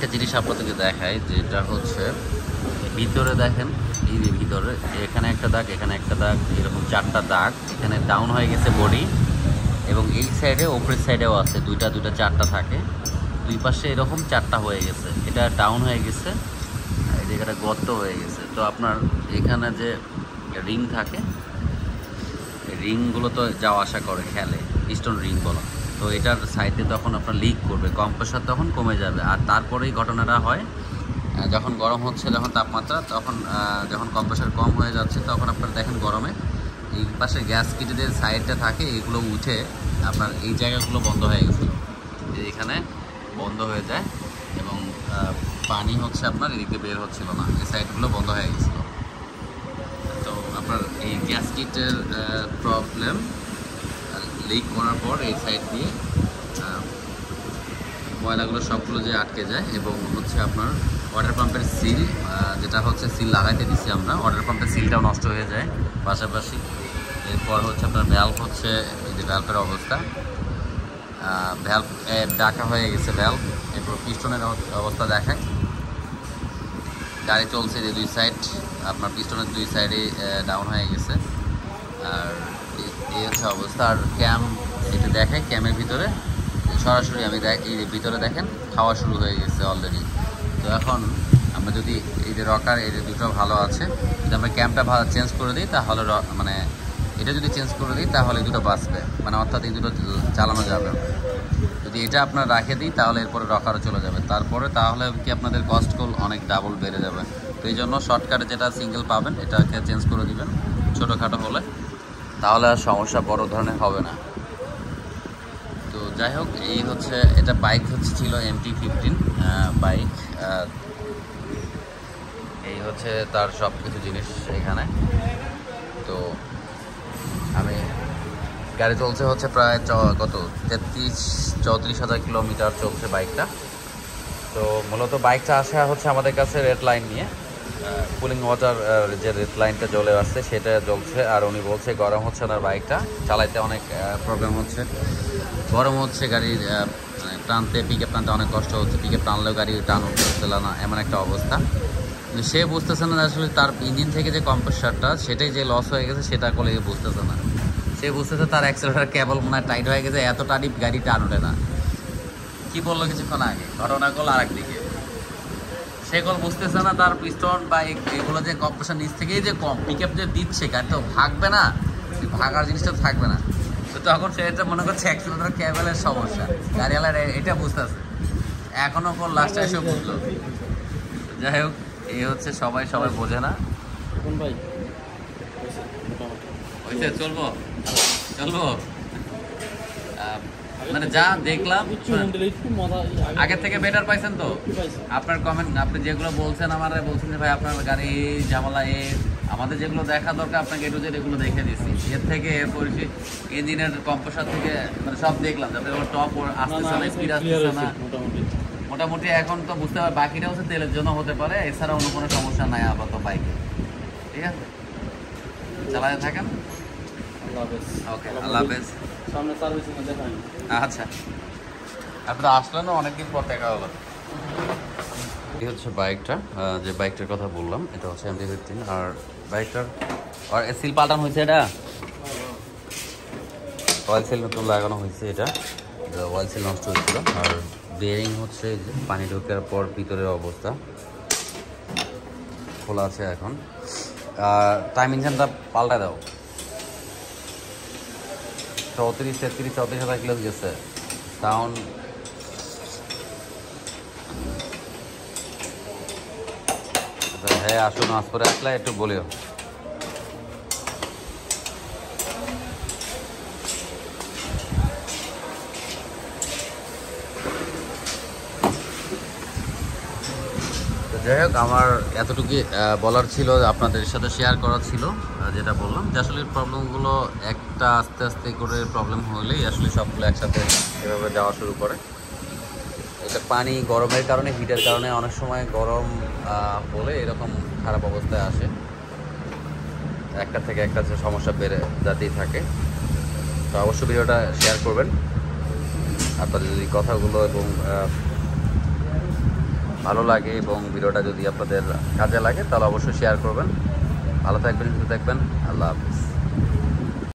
একটা জিনিস আপনাদেরকে দেখায়, যেটা হচ্ছে ভিতরে দেখেন, এই যে ভিতরে এখানে একটা দাগ, এখানে একটা দাগ, এরকম 4টা দাগ। এখানে ডাউন হয়ে গেছে বডি, এবং এই সাইডে ওপরের সাইডেও আছে দুইটা 4টা থাকে, দুই পাশে এরকম 4টা হয়ে গেছে। এটা ডাউন হয়ে গেছে, এই জায়গাটা গর্ত হয়ে গেছে। তো আপনার এখানে যে রিং থাকে, রিংগুলো তো যাওয়া আসা করে খেলে, পিস্টন রিং বলা। তো এটার সাইডে তখন আপনার লিক করবে, কম্প্রেসার তখন কমে যাবে। আর তারপরেই ঘটনাটা হয় যখন গরম হচ্ছে, যখন তাপমাত্রা, তখন যখন কম্প্রেসার কম হয়ে যাচ্ছে, তখন আপনার দেখেন গরমে এই পাশে গ্যাস কিটে যে সাইডটা থাকে এগুলো উঠে আপনার এই জায়গাগুলো বন্ধ হয়ে গেছিলো, এখানে বন্ধ হয়ে যায়, এবং পানি হচ্ছে আপনার এদিকে বের হচ্ছিল না, এই সাইডগুলো বন্ধ হয়ে গেছিলো। তো আপনার এই গ্যাস কিটের প্রবলেম, লিক করার পর এই সাইড দিয়ে ময়লাগুলো সবগুলো যে আটকে যায়, এবং হচ্ছে আপনার ওয়াটার পাম্পের সিল, যেটা হচ্ছে সিল লাগাইতে দিচ্ছি আমরা, ওয়াটার পাম্পের সিলটাও নষ্ট হয়ে যায় পাশাপাশি। এরপর হচ্ছে আপনার ভ্যালভ, হচ্ছে এই যে ভ্যালভের অবস্থা, ভ্যালভ ডাকা হয়ে গেছে ভ্যালভ। এরপর পিস্টনের অবস্থা দেখায়, গাড়ি চলছে যে দুই সাইড, আপনার পিস্টনের দুই সাইডে ডাউন হয়ে গেছে। আর এই হচ্ছে অবস্থা। আর ক্যাম এটা দেখায়, ক্যামের ভিতরে সরাসরি আমি এই যে ভিতরে দেখেন খাওয়া শুরু হয়ে গেছে অলরেডি। তো এখন আমরা যদি এই যে রকার, এই যে দুটো ভালো আছে, যদি আমরা ক্যামটা ভালো চেঞ্জ করে দিই, তাহলে মানে এটা যদি চেঞ্জ করে দিই তাহলে এই দুটো বাঁচবে, মানে অর্থাৎ এই দুটো চালানো যাবে। যদি এটা আপনার রাখে দিই তাহলে এরপরে রকারও চলে যাবে, তারপরে তাহলে কি আপনাদের কস্টগুলো অনেক ডাবল বেড়ে যাবে। তো এই জন্য শর্টকাটে যেটা সিঙ্গেল পাবেন এটাকে চেঞ্জ করে দিবেন ছোটোখাটো হলে, তাহলে আর সমস্যা বড় ধরনের হবে না। তো যাই হোক, এই হচ্ছে এটা বাইক হচ্ছে ছিল MT-15 বাইক। এই হচ্ছে তার সব কিছু জিনিস এখানে। তো আমি গাড়ি চলছে হচ্ছে প্রায় কত 33-34 হাজার কিলোমিটার চলছে বাইকটা। তো মূলত বাইকটা আসা হচ্ছে আমাদের কাছে রেড লাইন নিয়ে, কুলিং ওয়াটার যে রেড লাইনটা জ্বলে আসছে সেটা জ্বলছে। আর উনি বলছে গরম হচ্ছে, ওনার বাইকটা চালাইতে অনেক প্রবলেম হচ্ছে, গরম হচ্ছে, গাড়ির টানতে, পিকআপ টানতে অনেক কষ্ট হচ্ছে, পিকআপ টানলেও গাড়ি টান উঠতেছিল না, এমন একটা অবস্থা। কিন্তু সে বুঝতেছে না আসলে তার ইঞ্জিন থেকে যে কম্প্রেসারটা সেটাই যে লস হয়ে গেছে, সেটা করলে বুঝতেছে না। সে বুঝতেছে তার অ্যাক্সেলেটার কেবল মনে হয় টাইট হয়ে গেছে, এত টানি গাড়ি টান ওঠে না। কি বললো কিছুক্ষণ আগে, ঘটনা করলো আর একদিকে, সেগুলো বুঝতেছে না তার পিস্টন বা এগুলো যে কম্প্রেসার নিচ থেকেই যে কম পিকআপ যে দিচ্ছে, গাড়ি তো ভাগবে না, ভাগার জিনিসটা থাকবে না। তো তখন সেটা মনে করছে অ্যাক্সিলেটর কেবলের সমস্যা, গাড়িওয়ালার এটা বুঝতেছে, এখনও পর লাস্টে এসে বুঝলো। যাই হোক, এই হচ্ছে সবাই বোঝে না। চলবো মানে যা দেখলাম আগের থেকে বেটার পাইছেন তো। আপনার কমেন্ট, আপনি যেগুলো বলছেন বলছেন যে ভাই আপনার গাড়ি ঝামেলা, আমাদের যেগুলো দেখা দরকার আপনাকে একটু এগুলো দেখে দিচ্ছি। এর থেকে ইঞ্জিনের কম্প্রেসার থেকে মানে সব দেখলাম, যাতে টপ আসতেছে না, স্পিড আসতেছে না, মোটামুটি এখন তো বুঝতে পারবে। বাকিটা হচ্ছে তেলের জন্য হতে পারে, এছাড়া অন্য কোনো সমস্যা নাই আপাতত বাইকে। ঠিক আছে, চালাতে থাকেন। ওকে, আল্লাহ হাফেজ। আচ্ছা, আপনারা আসলেন অনেকদিন পর দেখা হলো। এই হচ্ছে বাইকটা, যে বাইকটার কথা বললাম, এটা হচ্ছে MT-15। আর বাইকটার আর সিল পাল্টানো হয়েছে, এটা অয়েল সিল নতুন লাগানো হয়েছে, এটা অয়েল সিল নষ্ট হয়েছিল। আর বেয়ারিং হচ্ছে পানি ঢোকার পর ভিতরের অবস্থা খোলা আছে এখন। টাইম ইঞ্জিনটা পাল্টা দাও, 34 হাজার কিলো গেছে সাউন্ড। হ্যাঁ, আসুন, আজ পরে আসলে একটু বলিও। যাই হোক, আমার এতটুকু বলার ছিল, আপনাদের সাথে শেয়ার করার ছিল। যেটা বললাম যে আসলে প্রবলেমগুলো একটা আস্তে আস্তে করে প্রবলেম হলেই আসলে সবগুলো একসাথে এভাবে যাওয়া শুরু করে। এটা পানি গরমের কারণে, হিটের কারণে অনেক সময় গরম হলে এরকম খারাপ অবস্থায় আসে, একটা থেকে একটা সমস্যা বেড়ে যাতেই থাকে। তো অবশ্যই ভিডিওটা শেয়ার করবেন আপনাদের যদি কথাগুলো এবং ভালো লাগে এবং ভিডিওটা যদি আপনাদের কাজে লাগে তাহলে অবশ্যই শেয়ার করবেন। ভালো থাকবেন, সুস্থ থাকবেন। আল্লাহ হাফিজ।